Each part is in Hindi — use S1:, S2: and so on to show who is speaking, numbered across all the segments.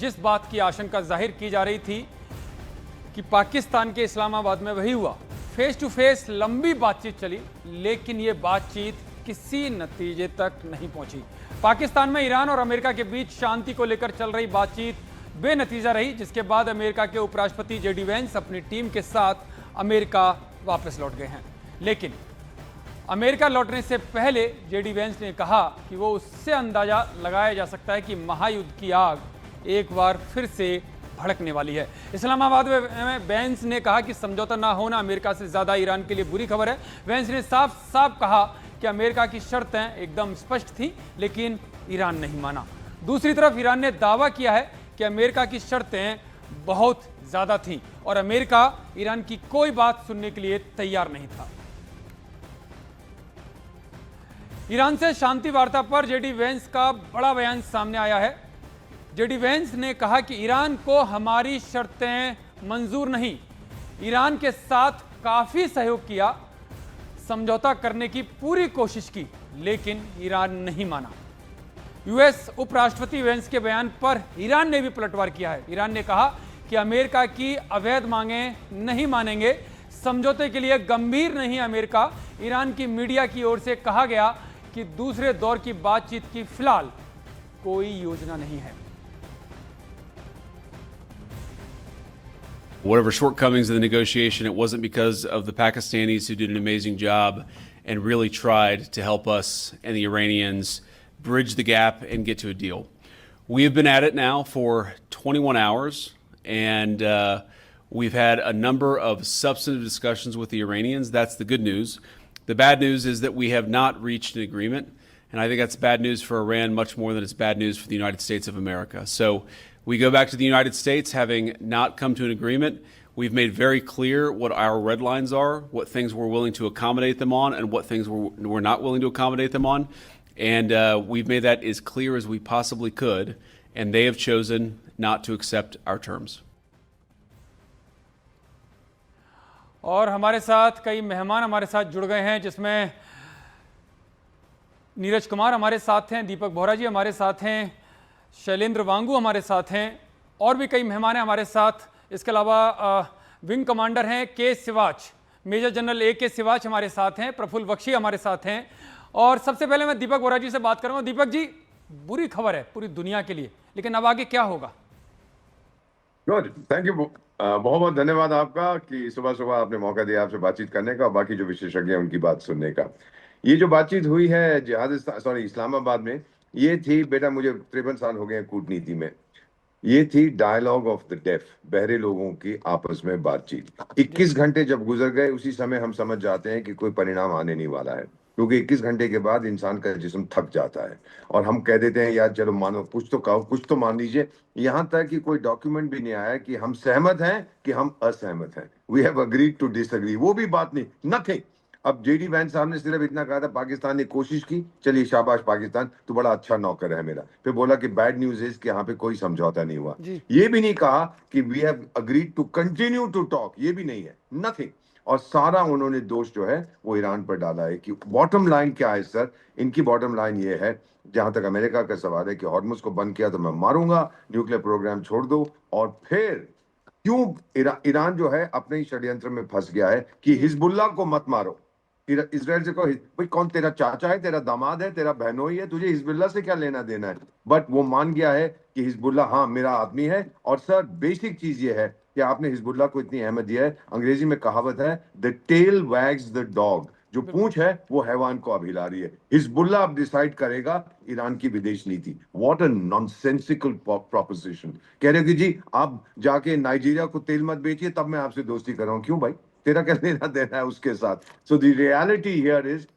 S1: जिस बात की आशंका जाहिर की जा रही थी कि पाकिस्तान के इस्लामाबाद में वही हुआ। फेस टू फेस लंबी बातचीत चली, लेकिन ये बातचीत किसी नतीजे तक नहीं पहुंची। पाकिस्तान में ईरान और अमेरिका के बीच शांति को लेकर चल रही बातचीत बेनतीजा रही, जिसके बाद अमेरिका के उपराष्ट्रपति जेडी वेंस अपनी टीम के साथ अमेरिका वापस लौट गए हैं। लेकिन अमेरिका लौटने से पहले जेडी वेंस ने कहा कि वो उससे अंदाजा लगाया जा सकता है कि महायुद्ध की आग एक बार फिर से भड़कने वाली है। इस्लामाबाद में वेंस ने कहा कि समझौता ना होना अमेरिका से ज्यादा ईरान के लिए बुरी खबर है। वेंस ने साफ साफ कहा कि अमेरिका की शर्तें एकदम स्पष्ट थी, लेकिन ईरान नहीं माना। दूसरी तरफ ईरान ने दावा किया है कि अमेरिका की शर्तें बहुत ज्यादा थीं और अमेरिका ईरान की कोई बात सुनने के लिए तैयार नहीं था। ईरान से शांति वार्ता पर जेडी वेंस का बड़ा बयान सामने आया है। जेडी वेंस ने कहा कि ईरान को हमारी शर्तें मंजूर नहीं, ईरान के साथ काफी सहयोग किया, समझौता करने की पूरी कोशिश की, लेकिन ईरान नहीं माना। यूएस उपराष्ट्रपति वेंस के बयान पर ईरान ने भी पलटवार किया है। ईरान ने कहा कि अमेरिका की अवैध मांगें नहीं मानेंगे, समझौते के लिए गंभीर नहीं अमेरिका। ईरान की मीडिया की ओर से कहा गया कि दूसरे दौर की बातचीत की फिलहाल कोई योजना नहीं है।
S2: Whatever shortcomings in the negotiation, it wasn't because of the Pakistanis, who did an amazing job and really tried to help us and the Iranians bridge the gap and get to a deal. We have been at it now for 21 hours, and we've had a number of substantive discussions with the Iranians. That's the good news. The bad news is that we have not reached an agreement, and I think that's bad news for Iran much more than it's bad news for the United States of America. So we go back to the United States having not come to an agreement. We've made very clear what our red lines are, what things we're willing to accommodate them on, and what things we're not willing to accommodate them on. And we've made that as clear as we possibly could, and they have chosen not to accept our terms.
S1: और हमारे साथ कई मेहमान हमारे साथ जुड़ गए हैं, जिसमें नीरज कुमार हमारे साथ हैं, दीपक बोहरा जी हमारे साथ हैं, शैलेंद्र वांगू हमारे साथ हैं, और भी कई मेहमान हैं हमारे साथ। इसके अलावा विंग कमांडर हैं के सिवाच, मेजर जनरल ए के सिवाच हमारे साथ हैं, प्रफुल्ल बख्शी हमारे साथ हैं। और सबसे पहले मैं दीपक बोहरा जी से बात करूंगा। दीपक जी, बुरी खबर है पूरी दुनिया के लिए, लेकिन अब आगे क्या होगा?
S3: Good, thank you. बहुत बहुत धन्यवाद आपका कि सुबह सुबह आपने मौका दिया आपसे बातचीत करने का और बाकी जो विशेषज्ञ हैं उनकी बात सुनने का। ये जो बातचीत हुई है इस्लामाबाद में, ये थी, बेटा मुझे 53 साल हो गए हैं कूटनीति में, ये थी डायलॉग ऑफ द डेफ, बहरे लोगों की आपस में बातचीत। 21 घंटे जब गुजर गए, उसी समय हम समझ जाते हैं कि कोई परिणाम आने नहीं वाला है, क्योंकि 21 घंटे के बाद इंसान का जिस्म थक जाता है और हम कह देते हैं यार चलो मानो, कुछ तो कहो, कुछ तो मान लीजिए। यहाँ तक कि कोई डॉक्यूमेंट भी नहीं आया कि हम सहमत हैं कि हम असहमत हैं। We have agreed to disagree, वो भी बात नहीं, नथिंग। अब जेडी वैंस साहब ने सिर्फ इतना कहा था, पाकिस्तान ने कोशिश की, चलिए शाबाश पाकिस्तान, तो बड़ा अच्छा नौकर है मेरा। फिर बोला कि बैड न्यूज इज कि यहाँ पे कोई समझौता नहीं हुआ। ये भी नहीं कहा कि we have agreed to continue to talk, ये भी नहीं है, नथिंग। और सारा उन्होंने दोष जो है वो ईरान पर डाला है। कि बॉटम लाइन क्या है सर? इनकी बॉटम लाइन ये है, जहां तक अमेरिका का सवाल है, कि हॉर्मुज को बंद किया तो मैं मारूंगा, न्यूक्लियर प्रोग्राम छोड़ दो। और फिर क्यों ईरान जो है अपने ही षड्यंत्र में फंस गया है कि हिजबुल्लाह को मत मारो। इजराइल से कहो भाई कौन तेरा चाचा है, तेरा दामाद है, तेरा बहनोई है, तुझे हिजबुल्लाह से क्या लेना देना है? बट वो मान गया है कि हिजबुल्लाह हाँ मेरा आदमी है। और सर बेसिक चीज ये है कि आपने हिजबुल्लाह को इतनी अहमियत दिया है। अंग्रेजी में कहावत है, the tail wags the dog, जो पूंछ है वो हैवान को अब हिला रही है। हिजबुल्लाह अब डिसाइड करेगा ईरान की विदेश नीति। What a nonsensical proposition. कह रहे हो कि जी आप जाके नाइजीरिया को तेल मत बेचिए, तब मैं आपसे दोस्ती कर रहा हूं। क्यों भाई, तेरा क्या लेना देना है उसके साथ? So the reality here is,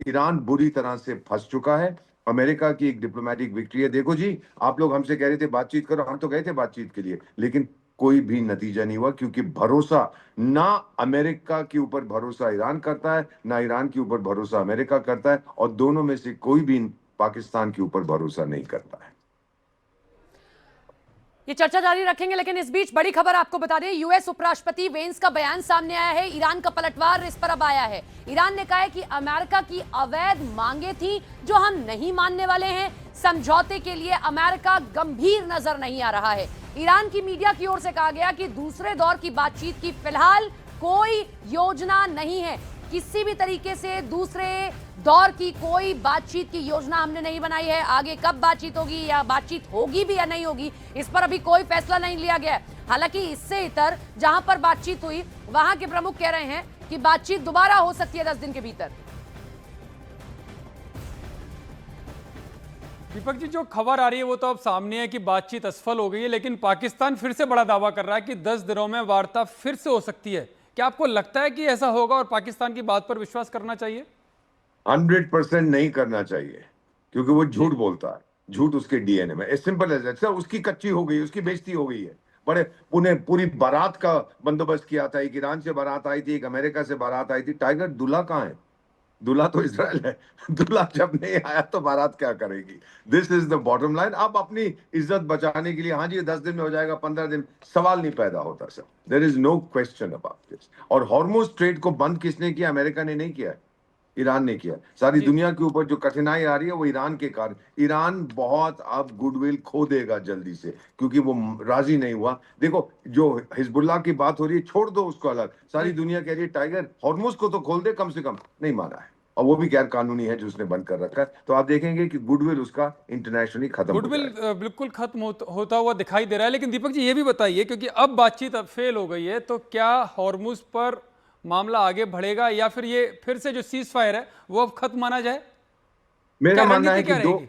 S3: Iran बुरी तरह से फंस चुका है। अमेरिका की एक डिप्लोमेटिक विक्ट्री है। देखो जी, आप लोग हमसे कह रहे थे बातचीत करो, हम तो गए थे बातचीत के लिए, लेकिन कोई भी नतीजा नहीं हुआ, क्योंकि भरोसा ना अमेरिका के ऊपर भरोसा ईरान करता है, ना ईरान के ऊपर भरोसा अमेरिका करता है, और दोनों में से कोई भी पाकिस्तान के ऊपर भरोसा नहीं करता है।
S4: ये चर्चा जारी रखेंगे, लेकिन इस बीच बड़ी खबर आपको बता दें, यूएस उपराष्ट्रपति वेंस का बयान सामने आया है। ईरान का पलटवार इस पर अब आया है। ईरान ने कहा है कि अमेरिका की अवैध मांगे थी जो हम नहीं मानने वाले हैं। समझौते के लिए अमेरिका गंभीर नजर नहीं आ रहा है। ईरान की मीडिया की ओर से कहा गया कि दूसरे दौर की बातचीत की फिलहाल कोई योजना नहीं है। किसी भी तरीके से दूसरे दौर की कोई बातचीत की योजना हमने नहीं बनाई है। आगे कब बातचीत होगी या बातचीत होगी भी या नहीं होगी, इस पर अभी कोई फैसला नहीं लिया गया है। हालांकि इससे इतर जहां पर बातचीत हुई वहां के प्रमुख कह रहे हैं कि बातचीत दोबारा हो सकती है 10 दिन के भीतर।
S1: दीपक जी, जो खबर आ रही है वो तो अब सामने है कि बातचीत असफल हो गई है, लेकिन पाकिस्तान फिर से बड़ा दावा कर रहा है कि 10 दिनों में वार्ता फिर से हो सकती है। क्या आपको लगता है कि ऐसा होगा और पाकिस्तान की बात पर विश्वास करना चाहिए?
S3: 100% नहीं करना चाहिए, क्योंकि वो झूठ बोलता है। झूठ उसके डीएनए में। Simple as that. सर, उसकी कच्ची हो गई, उसकी बेइज्जती हो गई है। बड़े उन्हें पूरी बारात का बंदोबस्त किया था। एक ईरान से बारात आई थी, एक अमेरिका से बारात आई थी। टाइगर, दूल्हा कहाँ है? दूल्हा तो इजराइल है। दूल्हा जब नहीं आया तो बारात क्या करेगी? This is the bottom line. आप अपनी इज्जत बचाने के लिए, हाँ जी 10 दिन में हो जाएगा, 15 दिन, सवाल नहीं पैदा होता sir. There is no question about this. और हॉर्मुज स्ट्रेट को बंद किसने किया? अमेरिका ने नहीं किया, ईरान ने किया। सारी दुनिया के ऊपर जो कठिनाई आ रही है वो ईरान के कारण। ईरान बहुत अब गुडविल खो देगा जल्दी से, क्योंकि वो राजी नहीं हुआ। देखो, जो हिजबुल्लाह की बात हो रही है, छोड़ दो उसको अलग। सारी दुनिया कह रही है टाइगर हॉर्मुज को तो खोल दे कम से कम। नहीं माना है, और वो भी गैर कानूनी है जो उसने बंद कर रखा है। तो आप देखेंगे कि गुडविल उसका इंटरनेशनली खत्म हो
S1: गुडविल
S3: जाएगा।
S1: बिल्कुल खत्म होता हुआ दिखाई दे रहा है। लेकिन दीपक जी, ये भी बताइए, क्योंकि अब बातचीत अब फेल हो गई है, तो क्या हॉर्मुज पर मामला आगे बढ़ेगा या फिर ये फिर से जो सीज फायर है वो अब खत्म माना जाए?
S3: मेरा
S1: क्या
S3: मानना है
S1: रणनीति
S3: कि
S1: क्या रहेगी?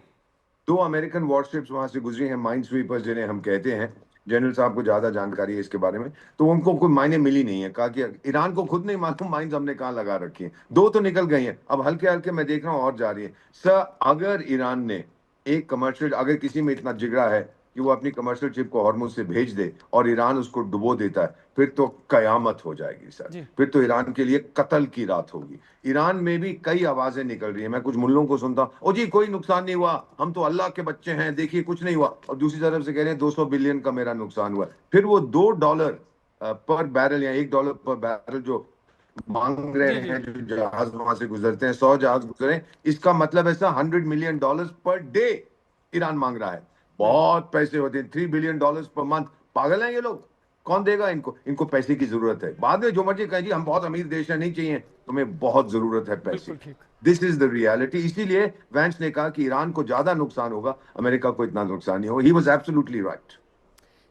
S3: दो अमेरिकन वॉरशिप्स वहां से गुजरी हैं, माइंड स्वीपर्स जिन्हें हम कहते हैं। जनरल साहब को ज्यादा जानकारी है इसके बारे में। तो उनको कोई मायने मिली नहीं है। कहा कि ईरान को खुद नहीं मालूम माइंड हमने कहाँ लगा रखी है। दो तो निकल गई हैं, अब हल्के हल्के मैं देख रहा हूँ और जा रही है। सर, अगर ईरान ने एक कमर्शियल, अगर किसी में इतना जिगरा है कि वो अपनी कमर्शियल चिप को हॉर्मुज से भेज दे और ईरान उसको डुबो देता है, फिर तो कयामत हो जाएगी सर।
S1: जी।
S3: फिर तो ईरान के लिए कत्ल की रात होगी। ईरान में भी कई आवाजें निकल रही है। मैं कुछ मुल्लों को सुनता हूँ, ओ जी कोई नुकसान नहीं हुआ, हम तो अल्लाह के बच्चे हैं, देखिए कुछ नहीं हुआ। और दूसरी तरफ से कह रहे हैं 200 बिलियन का मेरा नुकसान हुआ। फिर वो $2 पर बैरल या $1 पर बैरल जो मांग रहे
S1: जी जी।
S3: हैं, जो जहाज वहां से गुजरते हैं, 100 जहाज गुजरे, इसका मतलब ऐसा $100 मिलियन पर डे ईरान मांग रहा है। बहुत पैसे होते हैं, $3 बिलियन पर मंथ। पागल हैं ये लोग? कौन देगा इनको? इनको पैसे की जरूरत है। बाद में जो मर्जी कहें जी हम बहुत अमीर देश है, नहीं चाहिए, तुम्हें बहुत जरूरत है पैसे
S1: बिल्कुल
S3: की।
S1: ठीक।
S3: This is the reality. इसीलिए वैंस ने कहा कि ईरान को ज्यादा नुकसान होगा, अमेरिका को इतना नुकसान नहीं होगा। He was absolutely right.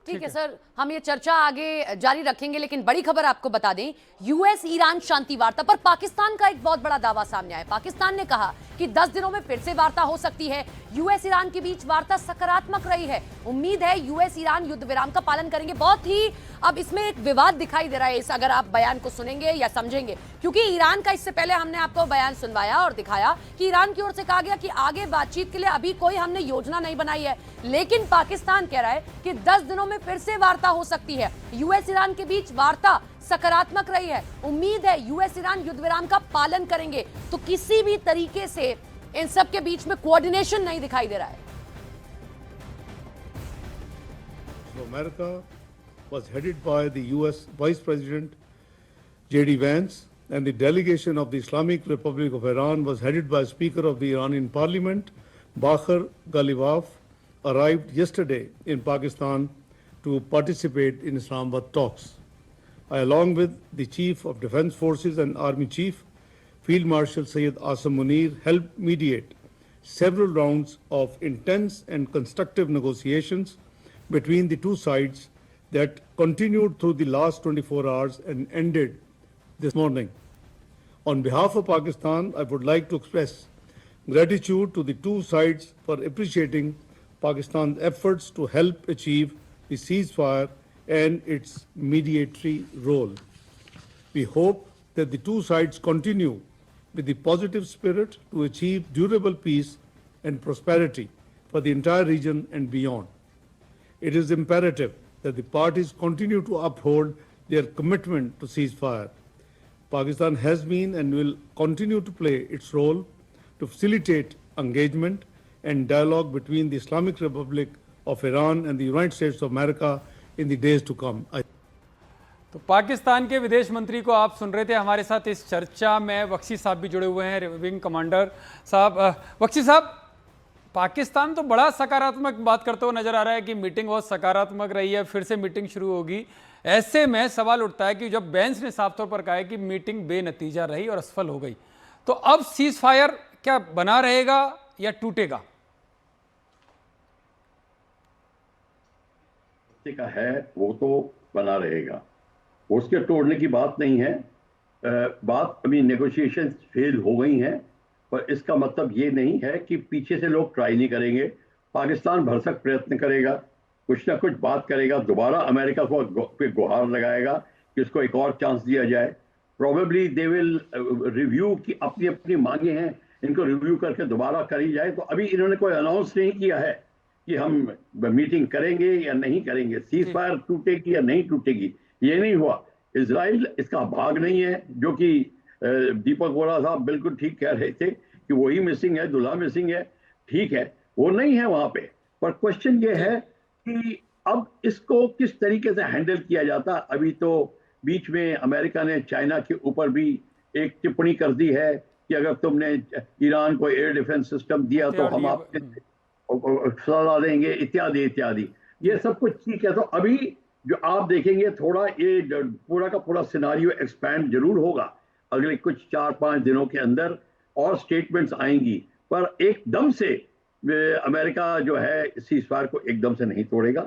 S4: ठीक है सर, हम ये चर्चा आगे जारी रखेंगे, लेकिन बड़ी खबर आपको बता दें, यूएस ईरान शांति वार्ता पर पाकिस्तान का एक बहुत बड़ा दावा सामने आया। पाकिस्तान ने कहा कि 10 दिनों में फिर से वार्ता हो सकती है। यूएस ईरान के बीच वार्ता सकारात्मक रही है। उम्मीद है यूएस ईरान युद्ध विराम का पालन करेंगे। बहुत ही अब इसमें एक विवाद दिखाई दे रहा है, इस अगर आप बयान को सुनेंगे या समझेंगे, क्योंकि ईरान का इससे पहले हमने आपको बयान सुनवाया और दिखाया कि ईरान की ओर से कहा गया कि आगे बातचीत के लिए अभी कोई हमने योजना नहीं बनाई है, लेकिन पाकिस्तान कह रहा है कि 10 दिनों में फिर से वार्ता हो सकती है। यूएस ईरान के बीच वार्ता सकारात्मक रही है। उम्मीद है यूएस ईरान युद्ध विराम का पालन करेंगे। तो किसी भी तरीके से इन सब के बीच में कोऑर्डिनेशन नहीं दिखाई दे रहा है।
S5: So America was headed by the US Vice President J.D. Vance, and the delegation of the Islamic Republic of Iran was headed by Speaker of the Iranian Parliament, Bakhar Ghalibaf, arrived yesterday in Pakistan to participate in Islamabad talks. I, along with the Chief of Defense Forces and Army Chief, Field Marshal Syed Asim Munir, helped mediate several rounds of intense and constructive negotiations between the two sides that continued through the last 24 hours and ended this morning. On behalf of Pakistan, I would like to express gratitude to the two sides for appreciating Pakistan's efforts to help achieve the ceasefire and its mediatory role. We hope that the two sides continue with the positive spirit to achieve durable peace and prosperity for the entire region and beyond. It is imperative that the parties continue to uphold their commitment to ceasefire. Pakistan has been and will continue to play its role to facilitate engagement and dialogue between the Islamic Republic of Iran and the United States of America in the days to come.
S1: तो पाकिस्तान के विदेश मंत्री को आप सुन रहे थे। हमारे साथ इस चर्चा में बख्शी साहब भी जुड़े हुए हैं, विंग कमांडर साहब। बख्शी साहब, पाकिस्तान तो बड़ा सकारात्मक बात करते हुए नजर आ रहा है कि मीटिंग बहुत सकारात्मक रही है, फिर से मीटिंग शुरू होगी। ऐसे में सवाल उठता है कि जब बेंस ने साफ तौर पर कहा है कि मीटिंग बेनतीजा रही और असफल हो गई, तो अब सीज फायर क्या बना रहेगा या टूटेगा?
S6: का है वो तो बना रहेगा, उसके तोड़ने की बात नहीं है। बात अभी नेगोशिएशन फेल हो गई हैं, पर इसका मतलब ये नहीं है कि पीछे से लोग ट्राई नहीं करेंगे। पाकिस्तान भरसक प्रयत्न करेगा, कुछ ना कुछ बात करेगा, दोबारा अमेरिका को पे गुहार लगाएगा कि इसको एक और चांस दिया जाए। प्रोबेबली दे विल रिव्यू की अपनी अपनी मांगे हैं, इनको रिव्यू करके दोबारा करी जाए। तो अभी इन्होंने कोई अनाउंस नहीं किया है कि हम मीटिंग करेंगे या नहीं करेंगे, सीज फायर टूटेगी या नहीं टूटेगी, ये नहीं हुआ। इजराइल इसका भाग नहीं है, जो कि दीपक वोरा साहब बिल्कुल ठीक कह रहे थे कि वही मिसिंग है, दूल्हा मिसिंग है। ठीक है, वो नहीं है वहां पे, पर क्वेश्चन ये है कि अब इसको किस तरीके से हैंडल किया जाता। अभी तो बीच में अमेरिका ने चाइना के ऊपर भी एक टिप्पणी कर दी है कि अगर तुमने ईरान को एयर डिफेंस सिस्टम दिया तो हम आपके सजा देंगे, इत्यादि इत्यादि। ये सब कुछ ठीक है। तो अभी जो आप देखेंगे, थोड़ा ये पूरा का पूरा सिनारियो एक्सपैंड जरूर होगा अगले कुछ 4-5 दिनों के अंदर, और स्टेटमेंट्स आएंगी, पर एकदम से अमेरिका जो है सीज फायर को एकदम से नहीं तोड़ेगा।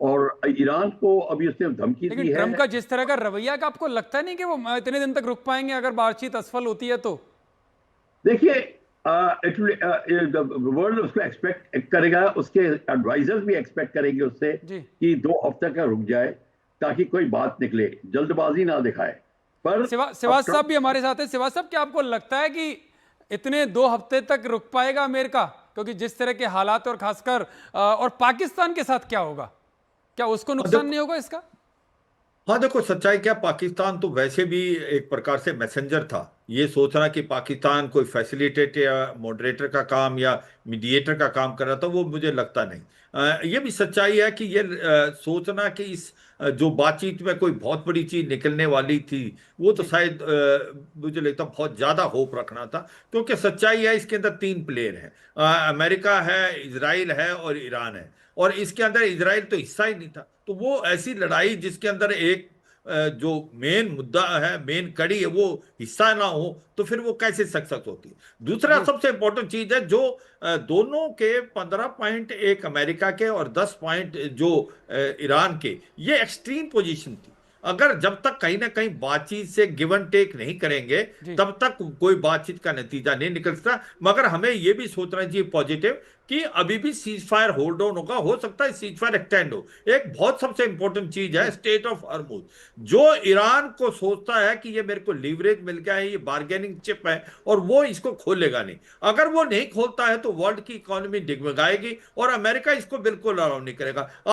S6: और ईरान को अभी उसने धमकी दी है।
S1: ट्रंप का जिस तरह का रवैया, का आपको लगता नहीं कि वो इतने दिन तक रुक पाएंगे अगर बातचीत असफल होती है तो?
S6: देखिए, वर्ल्ड उसको एक्सपेक्ट करेगा, उसके एडवाइजर्स भी एक्सपेक्ट करेंगे उससे कि 2 हफ्ते का रुक जाए ताकि कोई बात निकले, जल्दबाजी ना दिखाए। पर
S1: सिवाज साहब भी हमारे साथ है। सिवाज साहब, क्या आपको लगता है कि इतने 2 हफ्ते तक रुक पाएगा अमेरिका? क्योंकि जिस तरह के हालात, और खासकर और पाकिस्तान के साथ क्या होगा, क्या उसको नुकसान नहीं होगा इसका?
S7: हाँ देखो, सच्चाई क्या, पाकिस्तान तो वैसे भी एक प्रकार से मैसेंजर था। ये सोचना कि पाकिस्तान कोई फैसिलिटेटर या मॉडरेटर का काम या मीडिएटर का काम कर रहा था, वो मुझे लगता नहीं। ये भी सच्चाई है कि ये सोचना कि इस जो बातचीत में कोई बहुत बड़ी चीज निकलने वाली थी, वो तो शायद मुझे लगता बहुत ज्यादा होप रखना था। क्योंकि सच्चाई है, इसके अंदर 3 प्लेयर हैं, अमेरिका है, इजराइल है और ईरान है। और इसके अंदर इजराइल तो हिस्सा ही नहीं था। तो वो ऐसी लड़ाई जिसके अंदर एक जो मेन मुद्दा है, मेन कड़ी है, वो हिस्सा ना हो, तो फिर वो कैसे सक्सेस होती है। दूसरा सबसे इंपॉर्टेंट चीज है, जो दोनों के 15 पॉइंट, एक अमेरिका के और 10 पॉइंट जो ईरान के, ये एक्सट्रीम पोजीशन थी। अगर जब तक कहीं ना कहीं बातचीत से गिव एंड टेक नहीं करेंगे, तब तक कोई बातचीत का नतीजा नहीं निकल सकता। मगर हमें यह भी सोचना चाहिए पॉजिटिव कि अभी भी सीज फायर होल्ड ऑन होगा, हो सकता है सीज फायर एक्सटेंड हो। एक बहुत सबसे इंपॉर्टेंट चीज है स्टेट ऑफ हॉर्मुज, जो ईरान को सोचता है कि ये मेरे को लीवरेज मिल गया है, ये बार्गेनिंग चिप है, और वो इसको खोलेगा नहीं। अगर वो नहीं खोलता है तो वर्ल्ड की इकोनॉमी डिगमगाएगी और अमेरिका इसको बिल्कुल अलाउ नहीं करेगा।